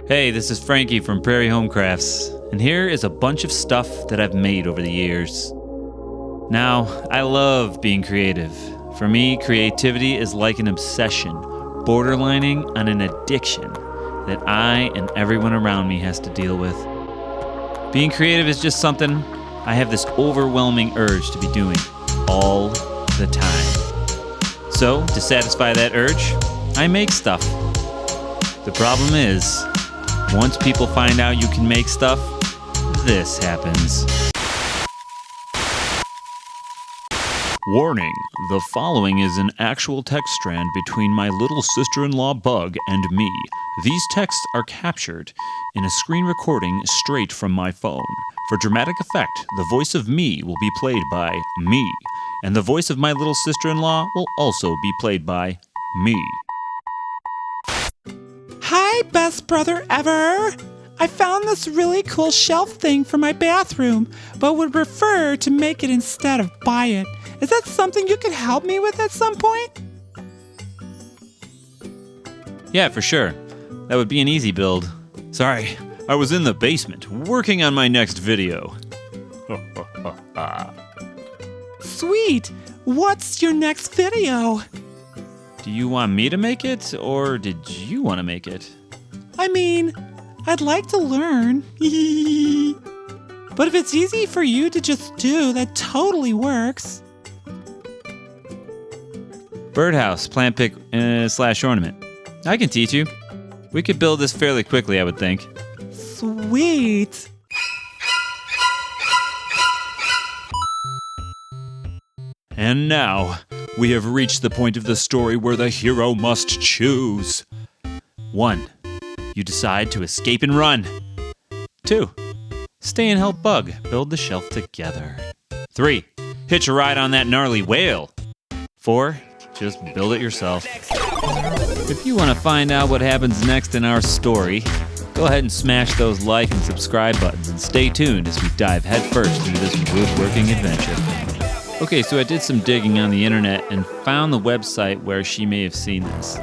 Hey, this is Frankie from Prairie Home Crafts, and here is a bunch of stuff that I've made over the years. Now, I love being creative. For me, creativity is like an obsession, borderlining on an addiction that I and everyone around me has to deal with. Being creative is just something I have this overwhelming urge to be doing all the time. So, to satisfy that urge, I make stuff. The problem is, once people find out you can make stuff, this happens. Warning, the following is an actual text strand between my little sister-in-law Bug and me. These texts are captured in a screen recording straight from my phone. For dramatic effect, the voice of me will be played by me, and the voice of my little sister-in-law will also be played by me. Hi, best brother ever! I found this really cool shelf thing for my bathroom, but would prefer to make it instead of buy it. Is that something you could help me with at some point? Yeah, for sure. That would be an easy build. Sorry, I was in the basement working on my next video. Sweet! What's your next video? Do you want me to make it, or did you want to make it? I mean, I'd like to learn. But if it's easy for you to just do, that totally works. Birdhouse, plant pick / ornament. I can teach you. We could build this fairly quickly, I would think. Sweet. And now, we have reached the point of the story where the hero must choose. 1. You decide to escape and run. 2. Stay and help Bug build the shelf together. 3. Hitch a ride on that gnarly whale. 4. Just build it yourself. If you want to find out what happens next in our story, go ahead and smash those like and subscribe buttons and stay tuned as we dive headfirst into this woodworking adventure. Okay, so I did some digging on the internet and found the website where she may have seen this.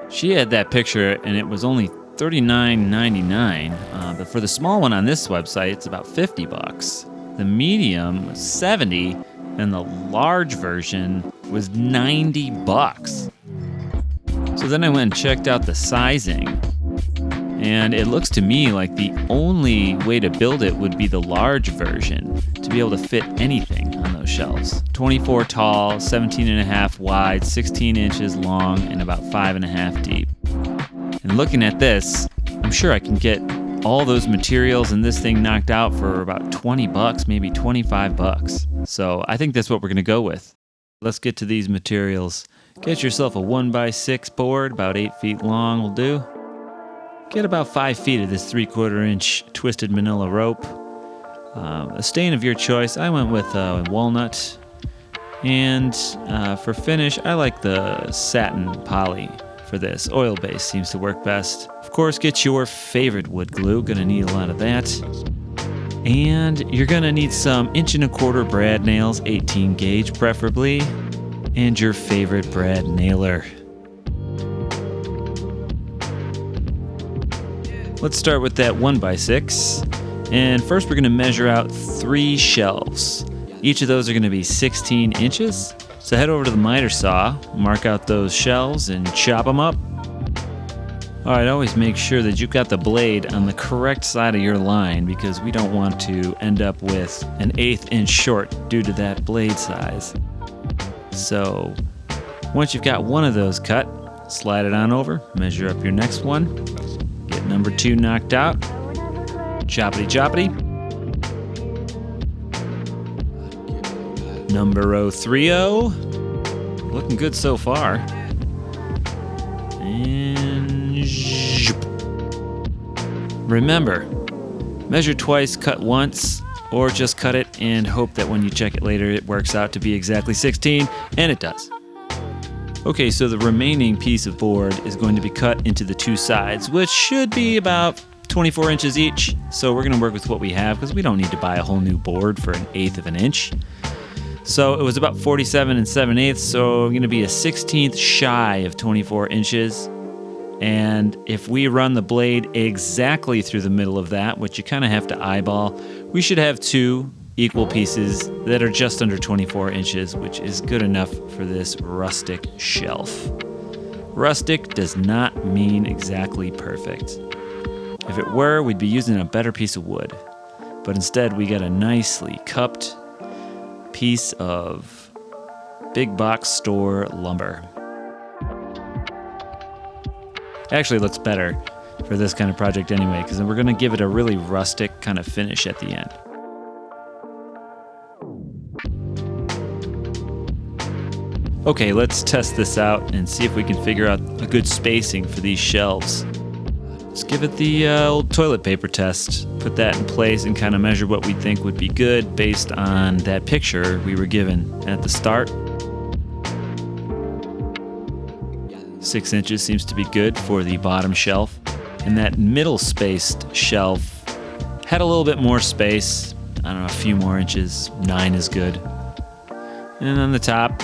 She had that picture and it was only $39.99, but for the small one on this website, it's about $50. The medium was $70, and the large version was $90. So then I went and checked out the sizing, and it looks to me like the only way to build it would be the large version to be able to fit anything on those shelves. 24 tall, 17.5 wide, 16 inches long, and about 5.5 deep. And looking at this, I'm sure I can get all those materials and this thing knocked out for about $20, maybe $25. So I think that's what we're gonna go with. Let's get to these materials. Get yourself a 1x6 board, about 8 feet long will do. Get about 5 feet of this 3/4 inch twisted manila rope. A stain of your choice. I went with walnut. And for finish, I like the satin poly for this. Oil-based seems to work best. Of course, get your favorite wood glue. Gonna need a lot of that. And you're gonna need some 1¼ brad nails, 18 gauge preferably, and your favorite brad nailer. Let's start with that 1x6. And first we're gonna measure out 3 shelves. Each of those are gonna be 16 inches. So head over to the miter saw, mark out those shelves and chop them up. All right, always make sure that you've got the blade on the correct side of your line because we don't want to end up with an 1/8 inch short due to that blade size. So once you've got one of those cut, slide it on over, measure up your next one, get number 2 knocked out, choppity choppity. Number 30, looking good so far. And zhup. Remember, measure twice, cut once, or just cut it and hope that when you check it later it works out to be exactly 16, and it does. Okay, so the remaining piece of board is going to be cut into the 2 sides, which should be about 24 inches each. So we're gonna work with what we have because we don't need to buy a whole new board for 1/8 of an inch. So it was about 47 7/8, so I'm gonna be a 1/16 shy of 24 inches. And if we run the blade exactly through the middle of that, which you kind of have to eyeball, we should have 2 equal pieces that are just under 24 inches, which is good enough for this rustic shelf. Rustic does not mean exactly perfect. If it were, we'd be using a better piece of wood. But instead, we got a nicely cupped piece of big box store lumber. Actually, looks better for this kind of project anyway, because then we're going to give it a really rustic kind of finish at the end. Okay, let's test this out and see if we can figure out a good spacing for these shelves. Let's give it the old toilet paper test. Put that in place and kind of measure what we think would be good based on that picture we were given at the start. 6 inches seems to be good for the bottom shelf. And that middle spaced shelf had a little bit more space. I don't know, a few more inches. 9 is good. And on the top,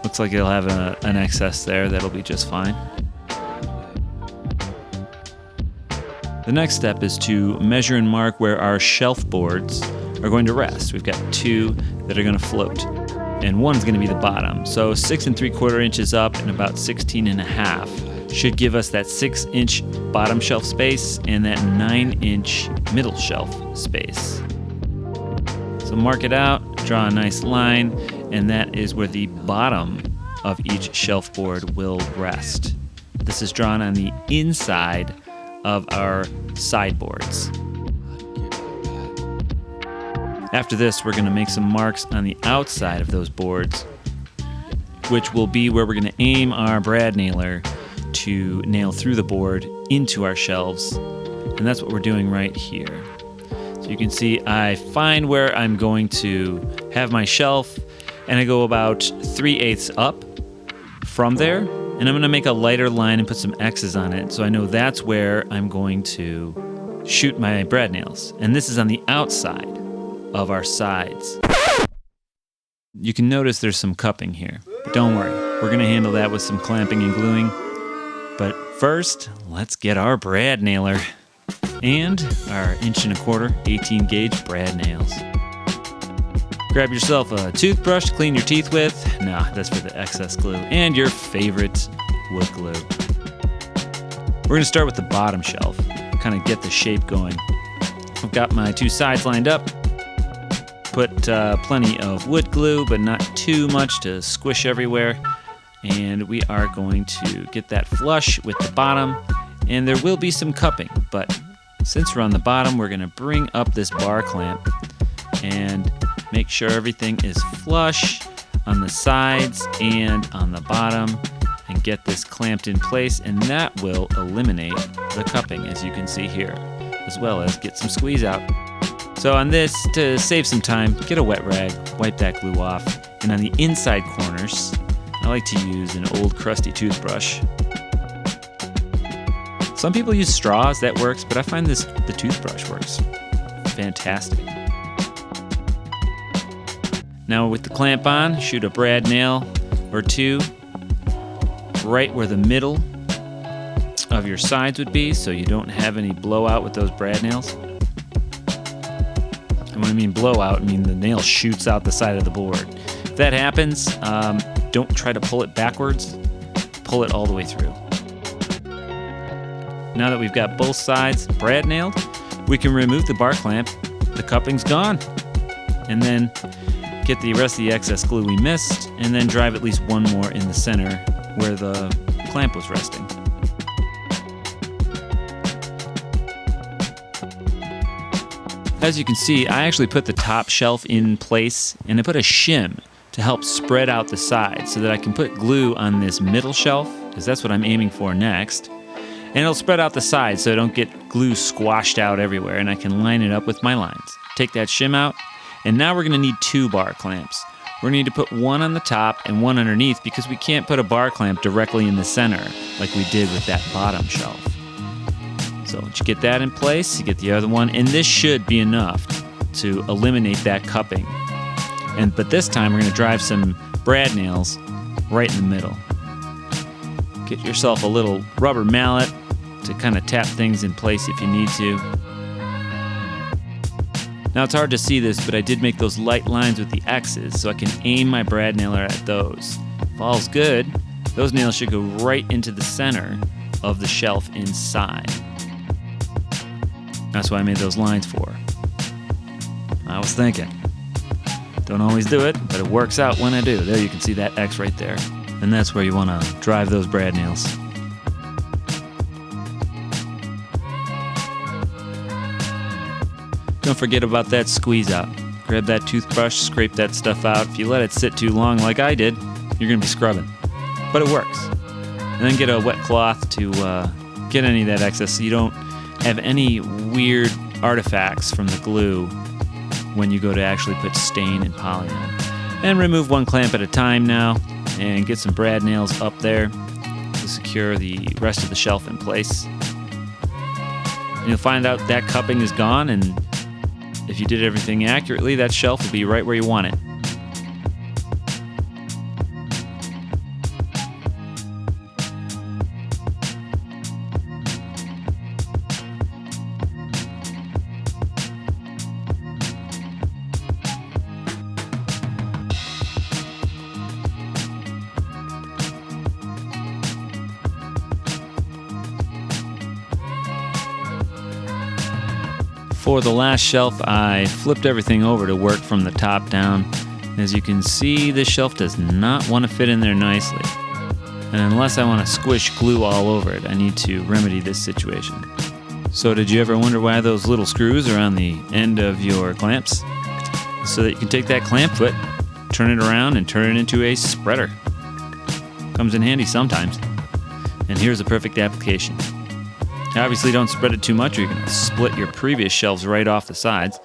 looks like it'll have an excess there. That'll be just fine. The next step is to measure and mark where our shelf boards are going to rest. We've got 2 that are going to float, and 1's going to be the bottom. So 6 3/4 inches up and about 16 1/2 should give us that 6-inch bottom shelf space and that 9-inch middle shelf space. So mark it out, draw a nice line, and that is where the bottom of each shelf board will rest. This is drawn on the inside of our sideboards. After this, we're going to make some marks on the outside of those boards, which will be where we're going to aim our brad nailer to nail through the board into our shelves. And that's what we're doing right here. So you can see I find where I'm going to have my shelf, and I go about 3/8 up from there, and I'm going to make a lighter line and put some X's on it so I know that's where I'm going to shoot my brad nails. And this is on the outside of our sides. You can notice there's some cupping here, but don't worry, we're going to handle that with some clamping and gluing. But first, let's get our brad nailer and our 1¼ 18 gauge brad nails. Grab yourself a toothbrush to clean your teeth with. Nah, that's for the excess glue. And your favorite wood glue. We're going to start with the bottom shelf, kind of get the shape going. I've got my 2 sides lined up. Put plenty of wood glue, but not too much to squish everywhere. And we are going to get that flush with the bottom. And there will be some cupping, but since we're on the bottom, we're going to bring up this bar clamp and make sure everything is flush on the sides and on the bottom, and get this clamped in place, and that will eliminate the cupping, as you can see here, as well as get some squeeze out. So on this, to save some time, get a wet rag, wipe that glue off, and on the inside corners, I like to use an old crusty toothbrush. Some people use straws, that works, but I find the toothbrush works fantastic. Now with the clamp on, shoot a brad nail or 2 right where the middle of your sides would be, so you don't have any blowout with those brad nails. And when I mean blowout, I mean the nail shoots out the side of the board. If that happens, don't try to pull it backwards, pull it all the way through. Now that we've got both sides brad nailed, we can remove the bar clamp. The cupping's gone. And then get the rest of the excess glue we missed, and then drive at least 1 more in the center where the clamp was resting. As you can see, I actually put the top shelf in place, and I put a shim to help spread out the sides so that I can put glue on this middle shelf, because that's what I'm aiming for next. And it'll spread out the sides so I don't get glue squashed out everywhere, and I can line it up with my lines. Take that shim out, and now we're going to need 2 bar clamps. We're going to need to put 1 on the top and 1 underneath, because we can't put a bar clamp directly in the center like we did with that bottom shelf. So once you get that in place, you get the other one, and this should be enough to eliminate that cupping. But this time we're going to drive some brad nails right in the middle. Get yourself a little rubber mallet to kind of tap things in place if you need to. Now it's hard to see this, but I did make those light lines with the X's so I can aim my brad nailer at those. If all's good, those nails should go right into the center of the shelf inside. That's what I made those lines for. I was thinking. Don't always do it, but it works out when I do. There you can see that X right there. And that's where you want to drive those brad nails. Don't forget about that squeeze out. Grab that toothbrush, scrape that stuff out. If you let it sit too long like I did, you're going to be scrubbing. But it works. And then get a wet cloth to get any of that excess so you don't have any weird artifacts from the glue when you go to actually put stain and poly on. And remove one clamp at a time now and get some brad nails up there to secure the rest of the shelf in place. And you'll find out that cupping is gone, and if you did everything accurately, that shelf will be right where you want it. For the last shelf, I flipped everything over to work from the top down. As you can see, this shelf does not want to fit in there nicely. And unless I want to squish glue all over it, I need to remedy this situation. So did you ever wonder why those little screws are on the end of your clamps? So that you can take that clamp foot, turn it around, and turn it into a spreader. Comes in handy sometimes. And here's a perfect application. Obviously don't spread it too much or you're going to split your previous shelves right off the sides.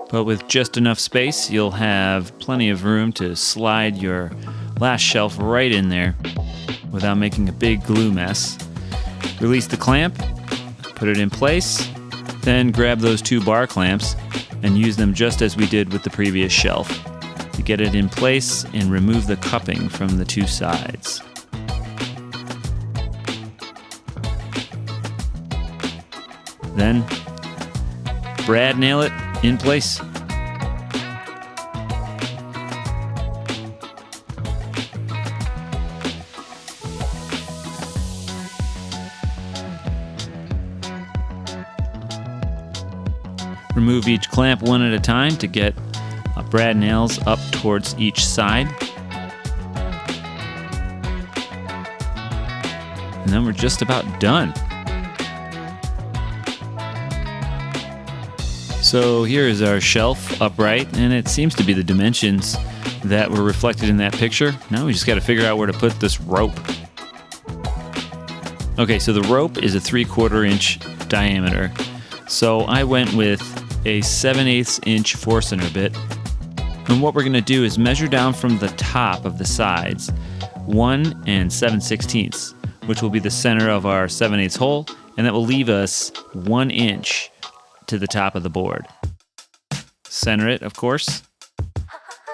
But with just enough space, you'll have plenty of room to slide your last shelf right in there without making a big glue mess. Release the clamp, put it in place, then grab those two bar clamps and use them just as we did with the previous shelf to get it in place and remove the cupping from the two sides. Then, brad nail it in place. Remove each clamp one at a time to get brad nails up towards each side. And then we're just about done. So here is our shelf upright, and it seems to be the dimensions that were reflected in that picture. Now we just got to figure out where to put this rope. Okay, so the rope is a 3/4 inch diameter. So I went with a 7/8 inch Forstner bit. And what we're going to do is measure down from the top of the sides 1 7/16, which will be the center of our 7/8 hole, and that will leave us 1 inch to the top of the board. Center it, of course,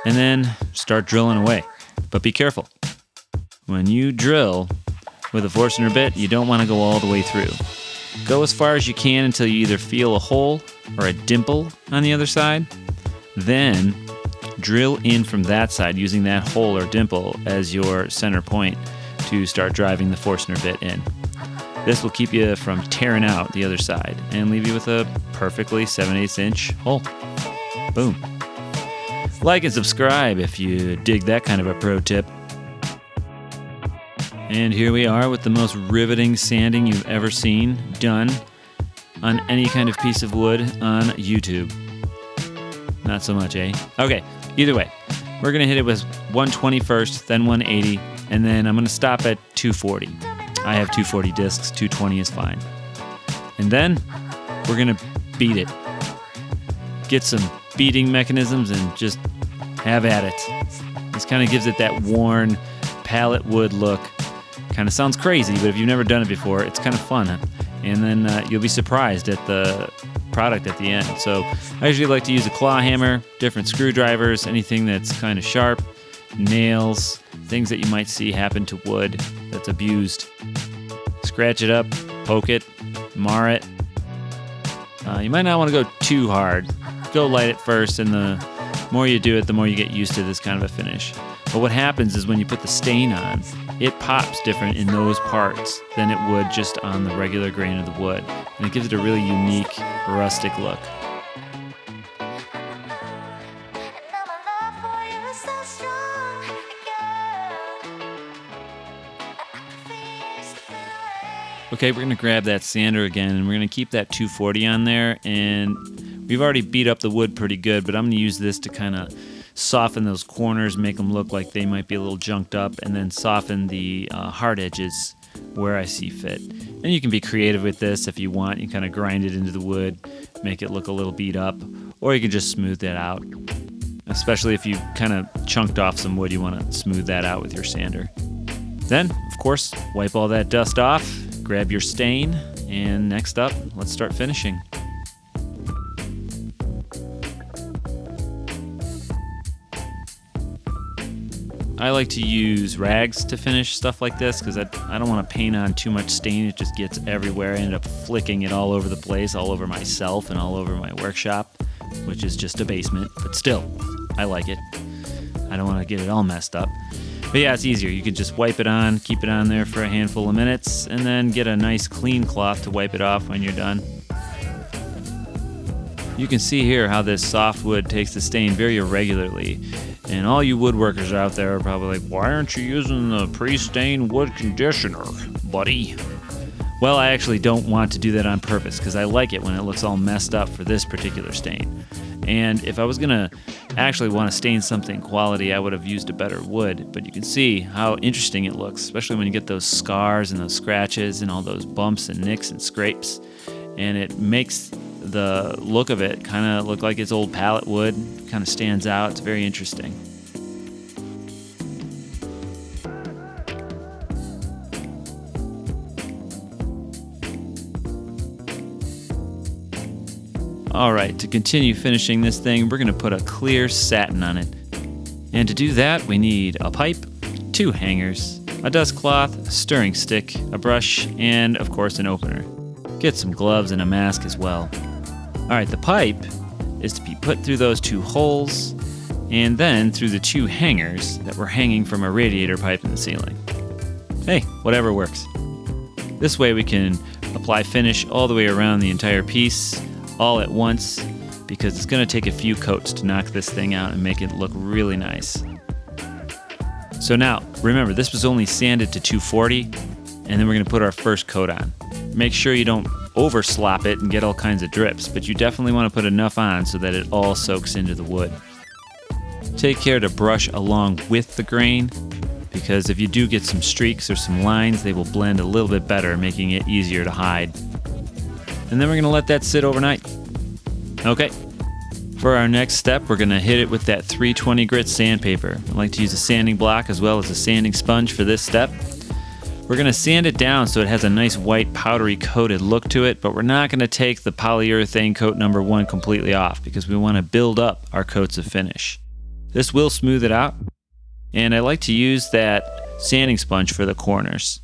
and then start drilling away. But be careful. When you drill with a Forstner bit, you don't want to go all the way through. Go as far as you can until you either feel a hole or a dimple on the other side. Then drill in from that side using that hole or dimple as your center point to start driving the Forstner bit in. This will keep you from tearing out the other side and leave you with a perfectly 7/8 inch hole. Boom. Like and subscribe if you dig that kind of a pro tip. And here we are with the most riveting sanding you've ever seen done on any kind of piece of wood on YouTube. Not so much, eh? Okay, either way, we're going to hit it with 120 first, then 180, and then I'm going to stop at 240. I have 240 discs, 220 is fine. And then we're going to beat it. Get some beating mechanisms and just have at it. This kind of gives it that worn pallet wood look. Kind of sounds crazy, but if you've never done it before, it's kind of fun. And then you'll be surprised at the product at the end. So I usually like to use a claw hammer, different screwdrivers, anything that's kind of sharp, nails, things that you might see happen to wood that's abused. Scratch it up, poke it, mar it. You might not want to go too hard. Go light at first, and the more you do it, the more you get used to this kind of a finish. But what happens is when you put the stain on, it pops different in those parts than it would just on the regular grain of the wood. And it gives it a really unique, rustic look. Okay, we're going to grab that sander again, and we're going to keep that 240 on there. And we've already beat up the wood pretty good, but I'm going to use this to kind of soften those corners, make them look like they might be a little junked up, and then soften the hard edges where I see fit. And you can be creative with this if you want. You kind of grind it into the wood, make it look a little beat up, or you can just smooth that out. Especially if you kind of chunked off some wood, you want to smooth that out with your sander. Then, of course, wipe all that dust off, grab your stain, and next up, let's start finishing. I like to use rags to finish stuff like this because I don't want to paint on too much stain. It just gets everywhere. I end up flicking it all over the place, all over myself and all over my workshop, which is just a basement, but still, I like it. I don't want to get it all messed up. But yeah, it's easier. You can just wipe it on, keep it on there for a handful of minutes, and then get a nice clean cloth to wipe it off when you're done. You can see here how this softwood takes the stain very irregularly. And all you woodworkers out there are probably like, why aren't you using the pre-stained wood conditioner, buddy? Well, I actually don't want to do that on purpose because I like it when it looks all messed up for this particular stain. And if I was going to actually want to stain something quality, I would have used a better wood. But you can see how interesting it looks, especially when you get those scars and those scratches and all those bumps and nicks and scrapes. And it makes the look of it kind of look like it's old pallet wood. Kind of stands out. It's very interesting. All right, to continue finishing this thing, we're going to put a clear satin on it. And to do that, we need a pipe, 2 hangers, a dust cloth, a stirring stick, a brush, and of course an opener. Get some gloves and a mask as well. All right, the pipe is to be put through those 2 holes and then through the 2 hangers that were hanging from a radiator pipe in the ceiling. Hey, whatever works. This way we can apply finish all the way around the entire piece all at once because it's going to take a few coats to knock this thing out and make it look really nice. So now, remember, this was only sanded to 240, and then we're going to put our first coat on. Make sure you don't over slop it and get all kinds of drips, but you definitely want to put enough on so that it all soaks into the wood. Take care to brush along with the grain, because if you do get some streaks or some lines, they will blend a little bit better, making it easier to hide. And then we're going to let that sit overnight. Okay, for our next step, we're going to hit it with that 320 grit sandpaper. I like to use a sanding block as well as a sanding sponge for this step. We're going to sand it down so it has a nice white powdery coated look to it, but we're not going to take the polyurethane coat number 1 completely off because we want to build up our coats of finish. This will smooth it out, and I like to use that sanding sponge for the corners.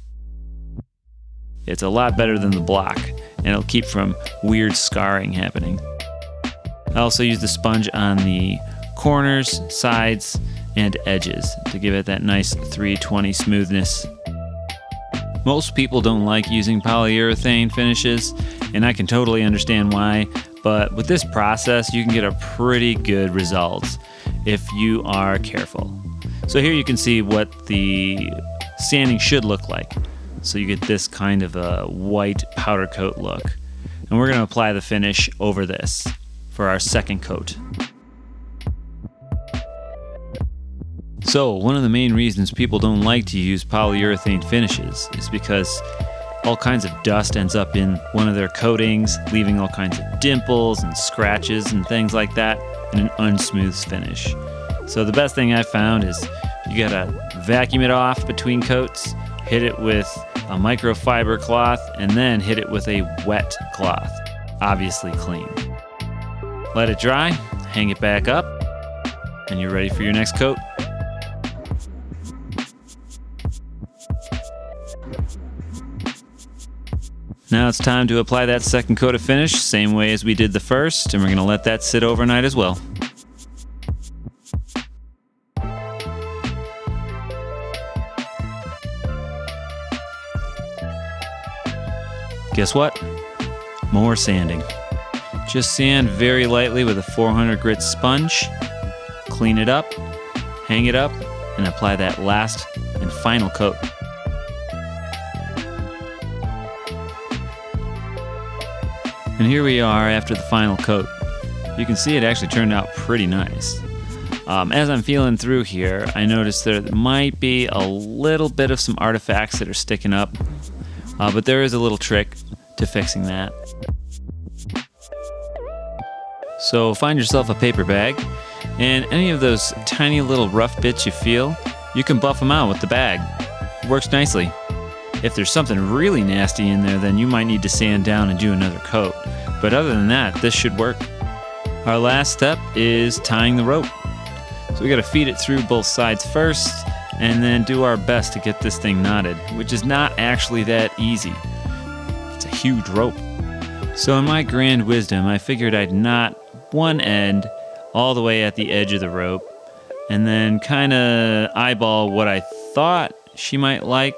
It's a lot better than the block, and it'll keep from weird scarring happening. I also use the sponge on the corners, sides, and edges to give it that nice 320 smoothness. Most people don't like using polyurethane finishes, and I can totally understand why, but with this process, you can get a pretty good result if you are careful. So here you can see what the sanding should look like. So you get this kind of a white powder coat look. And we're going to apply the finish over this for our second coat. So one of the main reasons people don't like to use polyurethane finishes is because all kinds of dust ends up in one of their coatings, leaving all kinds of dimples and scratches and things like that in an unsmooth finish. So the best thing I found is you gotta vacuum it off between coats, hit it with a microfiber cloth, and then hit it with a wet cloth, obviously clean. Let it dry, hang it back up, and you're ready for your next coat. Now it's time to apply that second coat of finish, same way as we did the first, and we're going to let that sit overnight as well. Guess what? More sanding. Just sand very lightly with a 400 grit sponge, clean it up, hang it up, and apply that last and final coat. And here we are after the final coat. You can see it actually turned out pretty nice. As I'm feeling through here, I noticed there might be a little bit of some artifacts that are sticking up, but there is a little trick to fixing that. So find yourself a paper bag, and any of those tiny little rough bits you feel, you can buff them out with the bag. It works nicely. If there's something really nasty in there, then you might need to sand down and do another coat. But other than that, this should work. Our last step is tying the rope. So we got to feed it through both sides first, and then do our best to get this thing knotted, which is not actually that easy. It's a huge rope. So in my grand wisdom, I figured I'd knot one end all the way at the edge of the rope, and then kind of eyeball what I thought she might like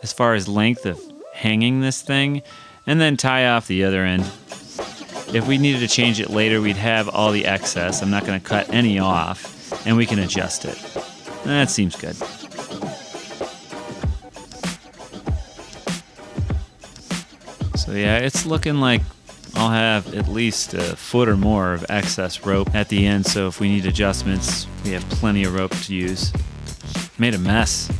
as far as length of hanging this thing, and then tie off the other end. If we needed to change it later, we'd have all the excess. I'm not going to cut any off, and we can adjust it. That seems good. So yeah, it's looking like I'll have at least a foot or more of excess rope at the end, so if we need adjustments, we have plenty of rope to use. Made a mess.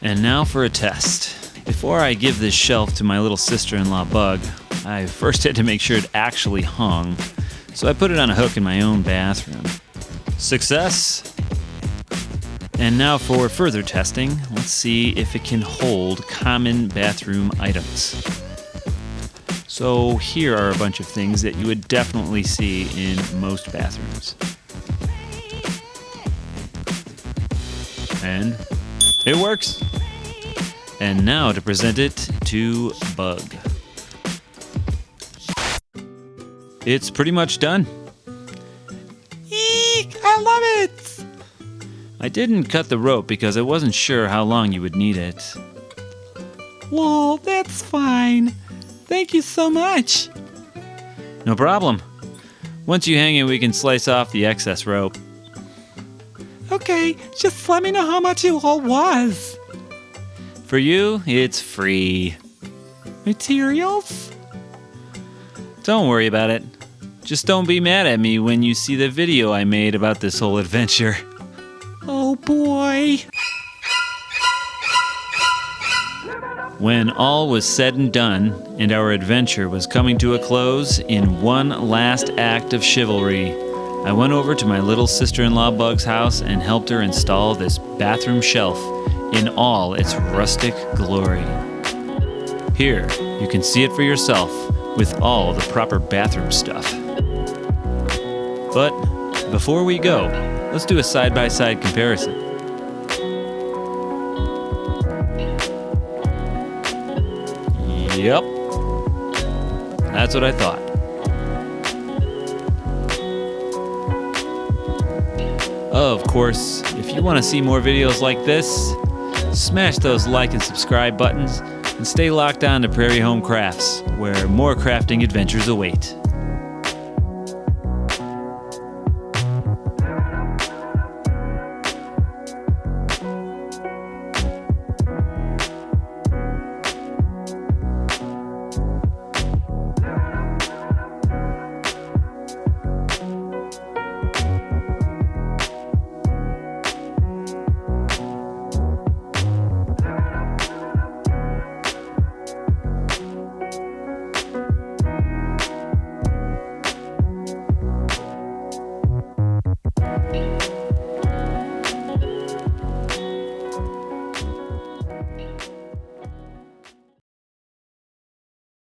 And now for a test. Before I give this shelf to my little sister-in-law Bug, I first had to make sure it actually hung, so I put it on a hook in my own bathroom. Success! And now for further testing, let's see if it can hold common bathroom items. So here are a bunch of things that you would definitely see in most bathrooms. And it works! And now to present it to Bug. It's pretty much done. Eek! I love it! I didn't cut the rope because I wasn't sure how long you would need it. Well, that's fine. Thank you so much. No problem. Once you hang it, we can slice off the excess rope. Okay, just let me know how much it all was. For you, it's free. Materials? Don't worry about it. Just don't be mad at me when you see the video I made about this whole adventure. Oh boy. When all was said and done, and our adventure was coming to a close in one last act of chivalry, I went over to my little sister-in-law Bug's house and helped her install this bathroom shelf in all its rustic glory. Here, you can see it for yourself with all the proper bathroom stuff. But before we go, let's do a side-by-side comparison. Yep, that's what I thought. Of course, if you want to see more videos like this, smash those like and subscribe buttons and stay locked on to Prairie Home Crafts, where more crafting adventures await.